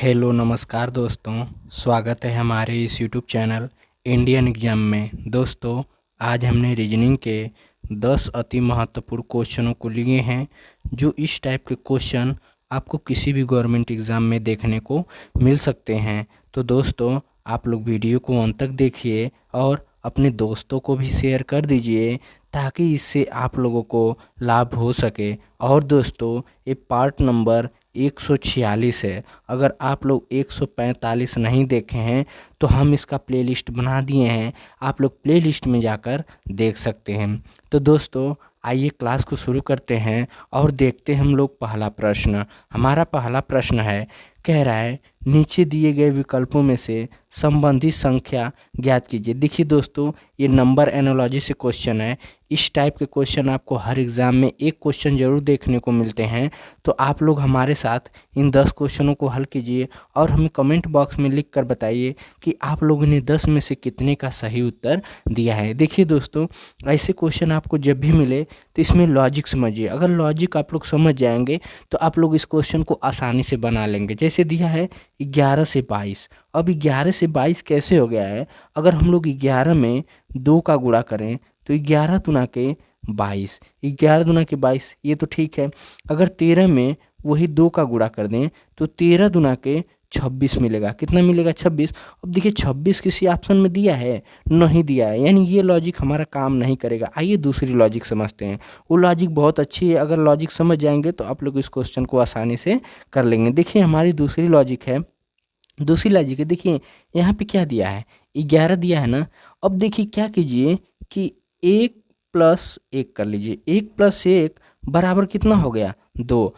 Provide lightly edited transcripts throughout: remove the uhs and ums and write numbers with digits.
Hello नमस्कार दोस्तों, स्वागत है हमारे इस यूट्यूब चैनल इंडियन एग्जाम में। दोस्तों, आज हमने रीजनिंग के 10 अति महत्वपूर्ण क्वेश्चनों को लिए हैं, जो इस टाइप के क्वेश्चन आपको किसी भी गवर्नमेंट एग्ज़ाम में देखने को मिल सकते हैं। तो दोस्तों, आप लोग वीडियो को अंत तक देखिए और अपने दोस्तों को भी शेयर कर दीजिए, ताकि इससे आप लोगों को लाभ हो सके। और दोस्तों, ये पार्ट नंबर 146 है। अगर आप लोग 145 नहीं देखे हैं तो हम इसका प्लेलिस्ट बना दिए हैं, आप लोग प्लेलिस्ट में जाकर देख सकते हैं। तो दोस्तों, आइए क्लास को शुरू करते हैं और देखते हैं हम लोग पहला प्रश्न। हमारा पहला प्रश्न है, कह रहा है नीचे दिए गए विकल्पों में से संबंधित संख्या ज्ञात कीजिए। देखिए दोस्तों, ये नंबर एनालॉजी से क्वेश्चन है। इस टाइप के क्वेश्चन आपको हर एग्ज़ाम में एक क्वेश्चन ज़रूर देखने को मिलते हैं। तो आप लोग हमारे साथ इन 10 क्वेश्चनों को हल कीजिए और हमें कमेंट बॉक्स में लिख कर बताइए कि आप लोगों ने 10 में से कितने का सही उत्तर दिया है। देखिए दोस्तों, ऐसे क्वेश्चन आपको जब भी मिले तो इसमें लॉजिक समझिए। अगर लॉजिक आप लोग समझ जाएंगे तो आप लोग इस क्वेश्चन को आसानी से बना लेंगे। जैसे दिया है 11 से 22। अब 11 से 22 कैसे हो गया है? अगर हम लोग 11 में 2 का गुणा करें तो 11 दुना के 22, 11 दुना के 22, ये तो ठीक है। अगर 13 में वही 2 का गुणा कर दें तो 13 दुना के 26 मिलेगा। कितना मिलेगा? 26। अब देखिए 26 किसी ऑप्शन में दिया है? नहीं दिया है, यानी ये लॉजिक हमारा काम नहीं करेगा। आइए दूसरी लॉजिक समझते हैं। वो लॉजिक बहुत अच्छी है, अगर लॉजिक समझ जाएंगे तो आप लोग इस क्वेश्चन को आसानी से कर लेंगे। देखिए हमारी दूसरी लॉजिक है, देखिए यहाँ पे क्या दिया है? 11 दिया है ना। अब देखिए क्या कीजिए कि 1 + 1 कर लीजिए। 1 + 1 बराबर कितना हो गया? 2।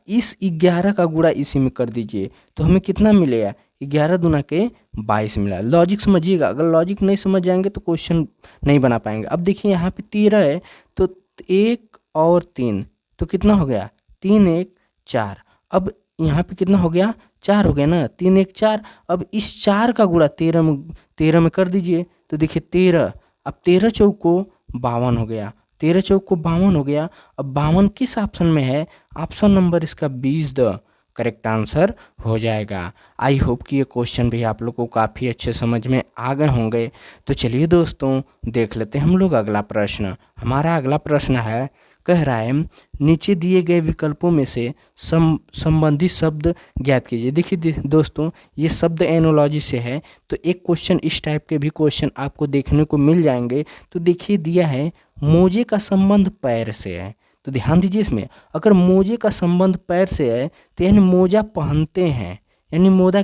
इस 11 का गुणा इसी में कर दीजिए तो हमें कितना मिलेगा? 11 दुना के 22 मिला। लॉजिक समझिएगा, अगर लॉजिक नहीं समझ जाएंगे तो क्वेश्चन नहीं बना पाएंगे। अब देखिए यहाँ पे 13 है तो 1 और 3 तो कितना हो गया? 3 1 4। अब यहाँ पे कितना हो गया? 4 हो गया ना। 3 1 4। अब इस 4 का गुणा 13 में कर दीजिए तो देखिए 13। अब 13 चौक को 52 हो गया। 13 चौक को 52 हो गया। अब 52 किस ऑप्शन में है? ऑप्शन नंबर इसका 20 द करेक्ट आंसर हो जाएगा। आई होप कि ये क्वेश्चन भी आप लोग को काफ़ी अच्छे समझ में आ गए होंगे। तो चलिए दोस्तों, देख लेते हैं हम लोग अगला प्रश्न। हमारा अगला प्रश्न है, कह रहा है नीचे दिए गए विकल्पों में से संबंधित शब्द ज्ञात कीजिए। देखिए दोस्तों, ये शब्द एनोलॉजी से है, तो एक क्वेश्चन इस टाइप के भी क्वेश्चन आपको देखने को मिल जाएंगे। तो देखिए दिया है मोजे का संबंध पैर से है। तो ध्यान दीजिए, इसमें अगर मोजे का संबंध पैर से है तो यानी मोजा पहनते हैं, यानी मोजा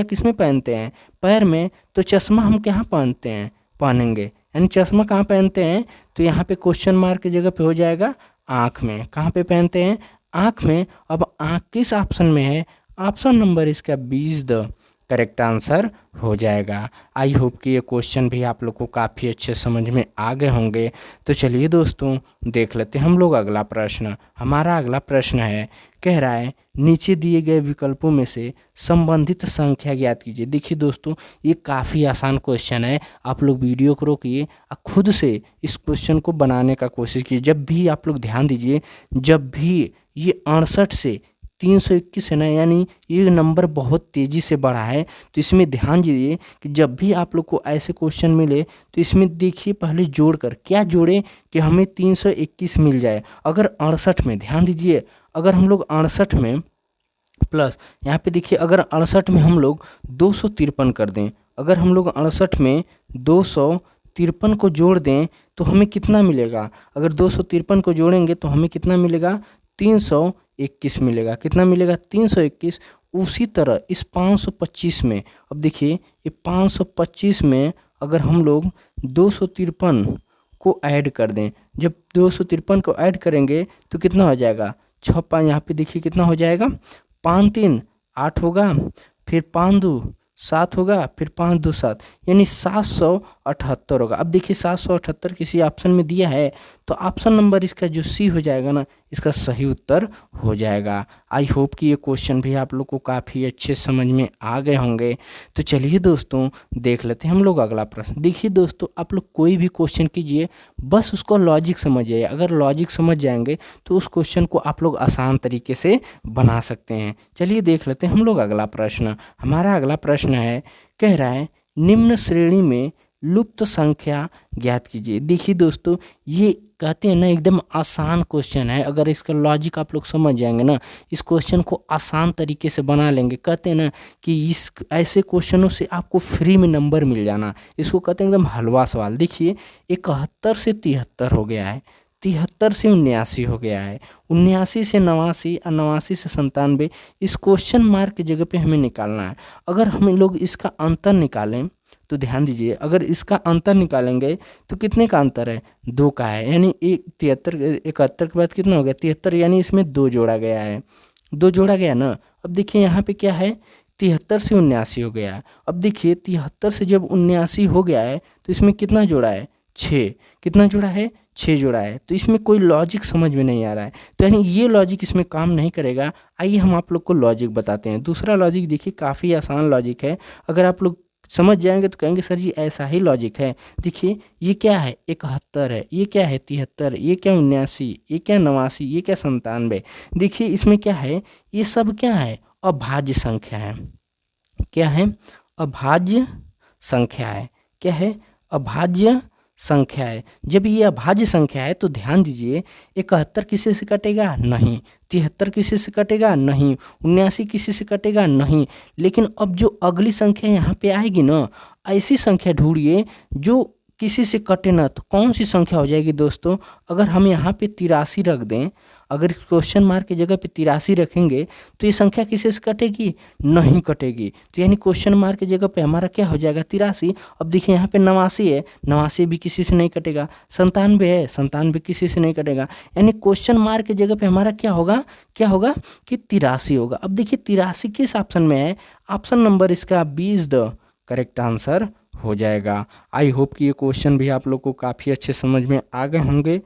किस में पहनते हैं? पैर में। तो चश्मा हम कहाँ पहनते हैं? पहनेंगे, यानी चश्मा कहाँ पहनते हैं? तो यहाँ पे क्वेश्चन मार्क की जगह पे हो जाएगा आँख में। कहाँ पे पहनते हैं? आँख में। अब आँख किस ऑप्शन में है? ऑप्शन नंबर इसका 20 द करेक्ट आंसर हो जाएगा। आई होप कि ये क्वेश्चन भी आप लोग को काफ़ी अच्छे समझ में आ गए होंगे। तो चलिए दोस्तों, देख लेते हैं हम लोग अगला प्रश्न। हमारा अगला प्रश्न है, कह रहा है नीचे दिए गए विकल्पों में से संबंधित संख्या ज्ञात कीजिए। देखिए दोस्तों, ये काफ़ी आसान क्वेश्चन है। आप लोग वीडियो को रोकिए और खुद से इस क्वेश्चन को बनाने का कोशिश कीजिए। जब भी आप लोग ध्यान दीजिए, जब भी ये 68 से 321 है ना, यानी ये नंबर बहुत तेज़ी से बढ़ा है। तो इसमें ध्यान दीजिए कि जब भी आप लोग को ऐसे क्वेश्चन मिले तो इसमें देखिए पहले जोड़कर क्या जोड़ें कि हमें 321 मिल जाए। अगर 68 में, ध्यान दीजिए, अगर हम लोग 68 में प्लस यहाँ पे देखिए, अगर 68 में हम लोग 253 कर दें, अगर हम लोग 68 में 253 को जोड़ दें तो हमें कितना मिलेगा? अगर 253 को जोड़ेंगे तो हमें कितना मिलेगा? 321 मिलेगा। कितना मिलेगा? 321। उसी तरह इस 525 में, अब देखिए ये 525 में अगर हम लोग 253 को ऐड कर दें, जब 253 को ऐड करेंगे तो कितना हो जाएगा? 6 5, यहाँ पे देखिए कितना हो जाएगा? 5 3 8 होगा, फिर 5 2 7 होगा, फिर 5 2 7, यानी 778 होगा। अब देखिए 778 किसी ऑप्शन में दिया है तो ऑप्शन नंबर इसका जो सी हो जाएगा ना, इसका सही उत्तर हो जाएगा। आई होप कि ये क्वेश्चन भी आप लोग को काफ़ी अच्छे समझ में आ गए होंगे। तो चलिए दोस्तों देख लेते हैं हम लोग अगला प्रश्न। देखिए दोस्तों, आप लोग कोई भी क्वेश्चन कीजिए, बस उसको लॉजिक समझिए। अगर लॉजिक समझ जाएंगे तो उस क्वेश्चन को आप लोग आसान तरीके से बना सकते हैं। चलिए देख लेते हैं हम लोग अगला प्रश्न। हमारा अगला प्रश्न है, कह रहा है निम्न श्रेणी में लुप्त संख्या ज्ञात कीजिए। देखिए दोस्तों, ये कहते हैं ना एकदम आसान क्वेश्चन है। अगर इसका लॉजिक आप लोग समझ जाएंगे ना, इस क्वेश्चन को आसान तरीके से बना लेंगे। कहते हैं ना कि इस ऐसे क्वेश्चनों से आपको फ्री में नंबर मिल जाना, इसको कहते हैं एकदम हलवा सवाल। देखिए 71 से 73 हो गया है, 73 से 79 हो गया है, 79 से 89 और 89 से 97। इस क्वेश्चन मार्क की जगह पे हमें निकालना है। अगर हम लोग इसका अंतर निकालें तो ध्यान दीजिए, अगर इसका अंतर निकालेंगे तो कितने का अंतर है, 2 का है। यानी 71 के बाद कितना हो गया, 73, यानी इसमें 2 जोड़ा गया है, 2 जोड़ा गया ना। अब देखिए यहाँ पे क्या है, 73 से 79 हो गया है। अब देखिए 73 से जब 79 हो गया है तो इसमें कितना जोड़ा है, 6। कितना जोड़ा है, 6 जोड़ा है। तो इसमें कोई लॉजिक समझ में नहीं आ रहा है, तो यानी ये लॉजिक इसमें काम नहीं करेगा। आइए हम आप लोग को लॉजिक बताते हैं। दूसरा लॉजिक देखिए काफ़ी आसान लॉजिक है, अगर आप लोग समझ जाएंगे तो कहेंगे सर जी ऐसा ही लॉजिक है। देखिए ये क्या है, 71 है, ये क्या है 73, ये क्या 79, ये क्या 89, ये क्या 97। देखिए इसमें क्या है, ये सब क्या है, अभाज्य संख्या है। क्या है, अभाज्य संख्या है। क्या है, अभाज्य संख्या है। जब ये अभाज्य संख्या है तो ध्यान दीजिए, 71 किसी से कटेगा नहीं, 73 किसी से कटेगा नहीं, 79 किसी से कटेगा नहीं। लेकिन अब जो अगली संख्या यहाँ पे आएगी ना, ऐसी संख्या ढूंढिए जो किसी से कटे ना। तो कौन सी संख्या हो जाएगी दोस्तों, अगर हम यहाँ पे 83 रख दें, अगर क्वेश्चन मार्क की जगह पे 83 रखेंगे तो ये संख्या किसी से कटेगी, नहीं कटेगी। तो यानी क्वेश्चन मार्क की जगह पे हमारा क्या हो जाएगा, 83। अब देखिए यहाँ पे 89 है, 89 भी किसी से नहीं कटेगा। 97 है, 97 किसी से नहीं कटेगा। यानी क्वेश्चन मार्क की जगह पे हमारा क्या होगा, क्या होगा कि 83 होगा। अब देखिए 83 किस ऑप्शन में है, ऑप्शन नंबर इसका 20 द करेक्ट आंसर हो जाएगा। आई होप कि ये क्वेश्चन भी आप लोग को काफ़ी अच्छे समझ में आ गए होंगे।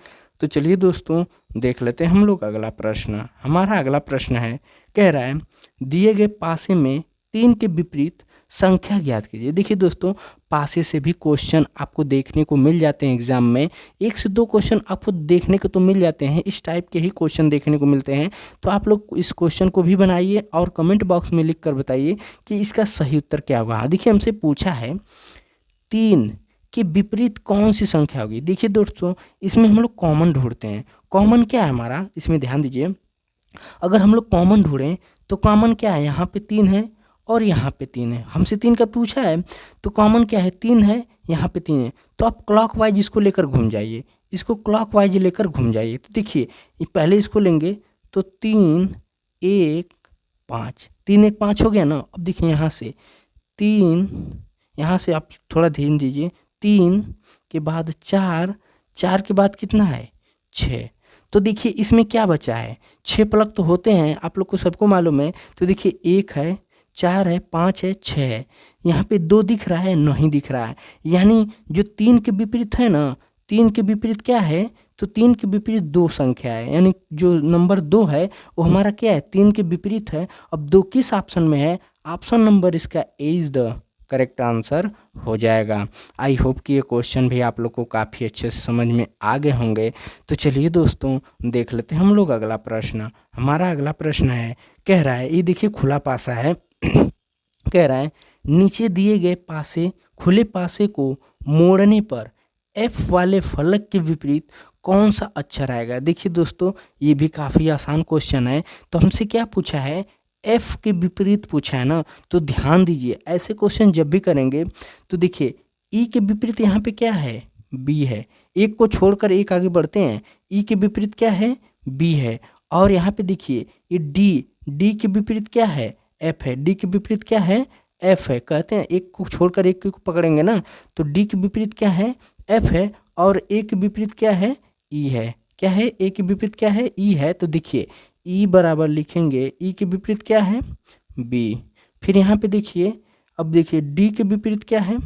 तो चलिए दोस्तों देख लेते हैं हम लोग अगला प्रश्न। हमारा अगला प्रश्न है, कह रहा है दिए गए पासे में 3 के विपरीत संख्या ज्ञात कीजिए। देखिए दोस्तों, पासे से भी क्वेश्चन आपको देखने को मिल जाते हैं एग्जाम में, 1 से 2 क्वेश्चन आपको देखने को तो मिल जाते हैं, इस टाइप के ही क्वेश्चन देखने को मिलते हैं। तो आप लोग इस क्वेश्चन को भी बनाइए और कमेंट बॉक्स में लिख कर बताइए कि इसका सही उत्तर क्या होगा। देखिए हमसे पूछा है 3 के विपरीत कौन सी संख्या होगी। देखिए दोस्तों, इसमें हम लोग कॉमन ढूंढते हैं। कॉमन क्या है हमारा, इसमें ध्यान दीजिए, अगर हम लोग कॉमन ढूंढें तो कॉमन क्या है, यहाँ पे 3 है और यहाँ पे 3 है। हमसे 3 का पूछा है तो कॉमन क्या है, 3 है, यहाँ पे 3 है। तो आप क्लॉक वाइज इसको लेकर घूम जाइए, इसको क्लॉक वाइज लेकर घूम जाइए। तो देखिए पहले इसको लेंगे तो 3 1 5, 3 1 5 हो गया ना। अब देखिए यहाँ से 3, यहाँ से आप थोड़ा ध्यान दीजिए, 3 के बाद 4, 4 के बाद कितना है, 6। तो देखिए इसमें क्या बचा है, 6 प्लग तो होते हैं, आप लोग को सबको मालूम है। तो देखिए 1 है, 4 है, 5 है, 6 है। यहाँ पे 2 दिख रहा है, नहीं दिख रहा है। यानी जो 3 के विपरीत है ना, 3 के विपरीत क्या है, तो 3 के विपरीत 2 संख्या है। यानी जो नंबर 2 है वो हमारा क्या है, 3 के विपरीत है। अब 2 किस ऑप्शन में है, ऑप्शन नंबर इसका ए इज द करेक्ट आंसर हो जाएगा। आई होप कि ये क्वेश्चन भी आप लोग को काफ़ी अच्छे से समझ में आ गए होंगे। तो चलिए दोस्तों देख लेते हैं हम लोग अगला प्रश्न। हमारा अगला प्रश्न है, कह रहा है, ये देखिए खुला पासा है कह रहा है नीचे दिए गए पासे खुले पासे को मोड़ने पर एफ वाले फलक के विपरीत कौन सा अक्षर आएगा। देखिए दोस्तों, ये भी काफ़ी आसान क्वेश्चन है। तो हमसे क्या पूछा है, एफ के विपरीत पूछा है ना। तो ध्यान दीजिए, ऐसे क्वेश्चन जब भी करेंगे तो देखिए ई के विपरीत यहाँ पे क्या है, बी है। एक को छोड़कर एक आगे बढ़ते हैं, ई के विपरीत क्या है, बी है। और यहाँ पे देखिए ये डी के विपरीत क्या है, एफ है। डी के विपरीत क्या है, एफ है। कहते हैं एक को छोड़कर एक को पकड़ेंगे ना, तो डी के विपरीत क्या है, एफ है। और ए के विपरीत क्या है, ई है। क्या है, ए के विपरीत क्या है, ई है। तो देखिए ई बराबर लिखेंगे, ई के विपरीत क्या है, बी। फिर यहाँ पे देखिए, अब देखिए डी के विपरीत क्या है,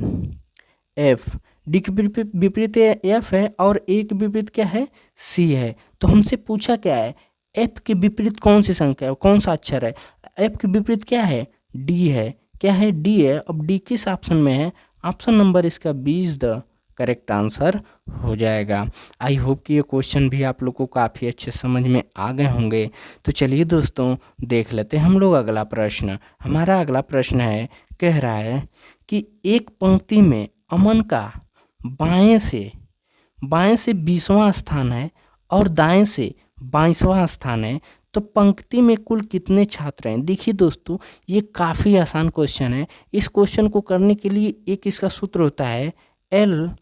एफ। डी के विपरीत एफ है और ए के विपरीत क्या है, सी है। तो हमसे पूछा क्या है, एफ के विपरीत कौन सी संख्या है, कौन सा अक्षर है? एफ के विपरीत क्या है? डी है। क्या है? डी है। अब डी किस ऑप्शन में है? ऑप्शन नंबर इसका 20 द करेक्ट आंसर हो जाएगा। आई होप कि ये क्वेश्चन भी आप लोग को काफ़ी अच्छे समझ में आ गए होंगे। तो चलिए दोस्तों देख लेते हैं हम लोग अगला प्रश्न। हमारा अगला प्रश्न है, कह रहा है कि एक पंक्ति में अमन का बाएं से 20वां स्थान है और दाएं से 22वां स्थान है, तो पंक्ति में कुल कितने छात्र हैं? देखिए दोस्तों, ये काफ़ी आसान क्वेश्चन है। इस क्वेश्चन को करने के लिए एक इसका सूत्र होता है L+R-1।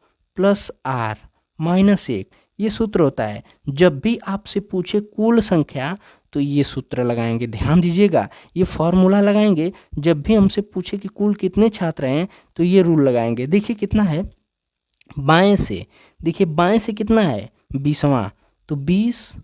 ये सूत्र होता है। जब भी आपसे पूछे कुल संख्या तो ये सूत्र लगाएंगे। ध्यान दीजिएगा, ये फॉर्मूला लगाएंगे। जब भी हमसे पूछे कि कुल कितने छात्र हैं तो ये रूल लगाएंगे। देखिए कितना है, बाएं से, देखिए बाएं से कितना है? 20वां, तो 20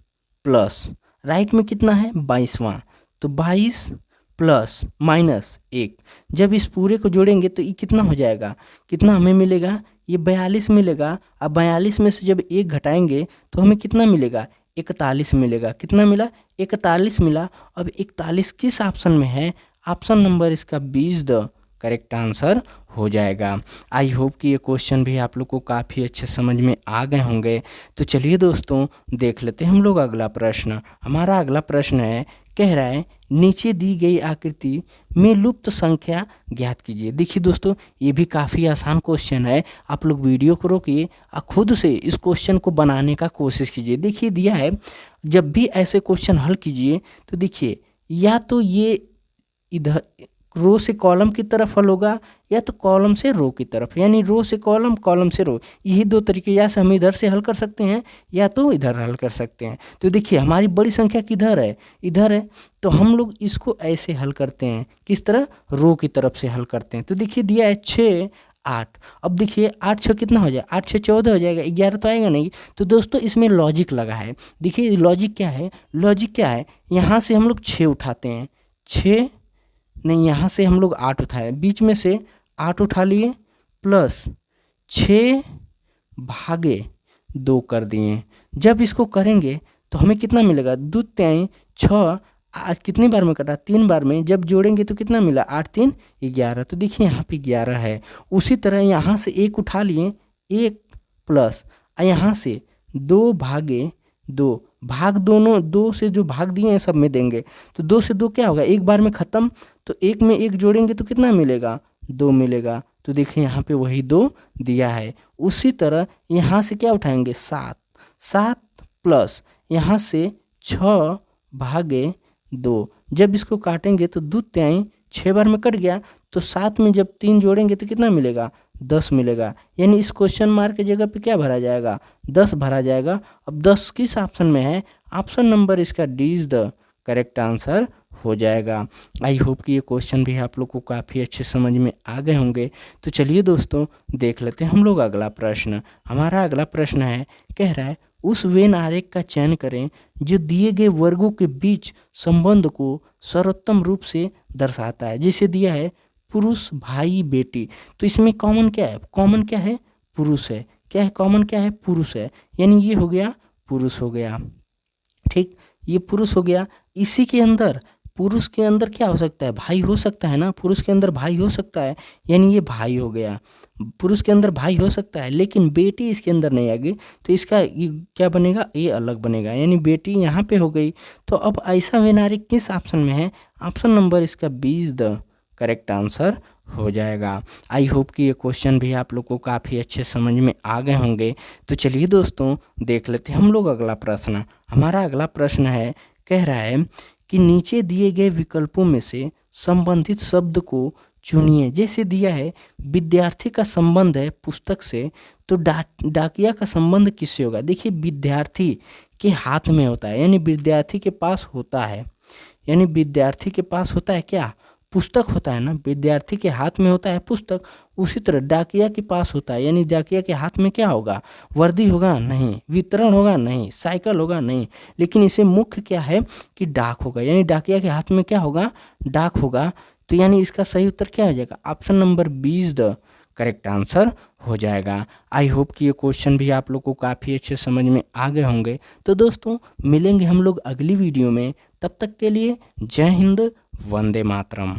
प्लस राइट में कितना है? 22वां, तो 22 प्लस -1। जब इस पूरे को जोड़ेंगे तो ये कितना हो जाएगा? कितना हमें मिलेगा? ये 42 मिलेगा। अब 42 में से जब 1 घटाएंगे तो हमें कितना मिलेगा? 41 मिलेगा। कितना मिला? 41 मिला। अब 41 किस ऑप्शन में है? ऑप्शन नंबर इसका 20 द करेक्ट आंसर हो जाएगा। आई होप कि ये क्वेश्चन भी आप लोग को काफ़ी अच्छे समझ में आ गए होंगे। तो चलिए दोस्तों देख लेते हैं हम लोग अगला प्रश्न। हमारा अगला प्रश्न है, कह रहा है नीचे दी गई आकृति में लुप्त संख्या ज्ञात कीजिए। देखिए दोस्तों, ये भी काफ़ी आसान क्वेश्चन है। आप लोग वीडियो को रोकिए और खुद से इस क्वेश्चन को बनाने का कोशिश कीजिए। देखिए दिया है, जब भी ऐसे क्वेश्चन हल कीजिए तो देखिए या तो ये इधर रो से कॉलम की तरफ हल होगा या तो कॉलम से रो की तरफ, यानी रो से कॉलम, कॉलम से रो। यही दो तरीके, या से हम इधर से हल कर सकते हैं या तो इधर हल कर सकते हैं। तो देखिए हमारी बड़ी संख्या किधर है? इधर है। तो हम लोग इसको ऐसे हल करते हैं, किस तरह? रो की तरफ से हल करते हैं। तो देखिए दिया है 6 8। अब देखिए 8 6 कितना हो जाए? 8 6 14 हो जाएगा। 11 तो आएगा नहीं। तो दोस्तों इसमें लॉजिक लगा है। देखिए लॉजिक क्या है? लॉजिक क्या है? यहाँ से हम लोग 6 उठाते हैं, 6 नहीं, यहाँ से हम लोग 8 उठाए, बीच में से 8 उठा लिए, प्लस 6 भागे 2 कर दिए। जब इसको करेंगे तो हमें कितना मिलेगा? 2 3 6। कितनी बार में कटा? 3 बार में। जब जोड़ेंगे तो कितना मिला? 8 3 11। तो देखिए यहाँ पे 11 है। उसी तरह यहाँ से 1 उठा लिए, 1 प्लस यहाँ से 2 भागे 2, भाग दोनों 2 से जो भाग दिए हैं सब में देंगे। तो 2 से 2 क्या होगा? एक बार में ख़त्म। तो 1 में 1 जोड़ेंगे तो कितना मिलेगा? 2 मिलेगा। तो देखिए यहाँ पे वही 2 दिया है। उसी तरह यहाँ से क्या उठाएंगे? 7 7 प्लस यहाँ से 6 भागे 2। जब इसको काटेंगे तो 2 3 6 बार में कट गया। तो 7 में जब 3 जोड़ेंगे तो कितना मिलेगा? 10 मिलेगा। यानी इस क्वेश्चन मार्क की जगह पे क्या भरा जाएगा? 10 भरा जाएगा। अब 10 किस ऑप्शन में है? ऑप्शन नंबर इसका D is the correct answer हो जाएगा। आई होप कि ये क्वेश्चन भी आप लोग को काफ़ी अच्छे समझ में आ गए होंगे। तो चलिए दोस्तों देख लेते हैं हम लोग अगला प्रश्न। हमारा अगला प्रश्न है, कह रहा है उस वेन आरेख का चयन करें जो दिए गए वर्गों के बीच संबंध को सर्वोत्तम रूप से दर्शाता है। जैसे दिया है पुरुष भाई बेटी, तो इसमें कॉमन क्या है? कॉमन क्या है? पुरुष है। क्या है? कॉमन क्या है? पुरुष है। यानी ये हो गया पुरुष हो गया। ठीक, ये पुरुष हो गया। इसी के अंदर पुरुष के अंदर क्या हो सकता है? भाई हो सकता है ना। पुरुष के अंदर भाई हो सकता है, यानी ये भाई हो गया। पुरुष के अंदर भाई हो सकता है, लेकिन बेटी इसके अंदर नहीं आएगी। तो इसका ये क्या बनेगा? ये अलग बनेगा, यानी बेटी यहाँ पे हो गई। तो अब ऐसा वेनारिक किस ऑप्शन में है? ऑप्शन नंबर इसका 20 द करेक्ट आंसर हो जाएगा। आई होप कि ये क्वेश्चन भी आप लोग को काफ़ी अच्छे समझ में आ गए होंगे। तो चलिए दोस्तों देख लेते हैं हम लोग अगला प्रश्न। हमारा अगला प्रश्न है, कह रहा है कि नीचे दिए गए विकल्पों में से संबंधित शब्द को चुनिए। जैसे दिया है विद्यार्थी का संबंध है पुस्तक से, तो डाकिया का संबंध किससे होगा? देखिए विद्यार्थी के हाथ में होता है, यानी विद्यार्थी के पास होता है, यानी विद्यार्थी के पास होता है क्या? पुस्तक होता है ना। विद्यार्थी के हाथ में होता है पुस्तक। उसी तरह डाकिया के पास होता है, यानी डाकिया के हाथ में क्या होगा? वर्दी होगा? नहीं। वितरण होगा? नहीं। साइकिल होगा? नहीं। लेकिन इसे मुख्य क्या है कि डाक होगा, यानी डाकिया के हाथ में क्या होगा? डाक होगा। तो यानी इसका सही उत्तर क्या हो जाएगा? Option number 20 the correct answer हो जाएगा। आई होप कि ये क्वेश्चन भी आप लोग को काफ़ी अच्छे समझ में आ गए होंगे। तो दोस्तों मिलेंगे हम लोग अगली वीडियो में, तब तक के लिए जय हिंद, वंदे मातरम।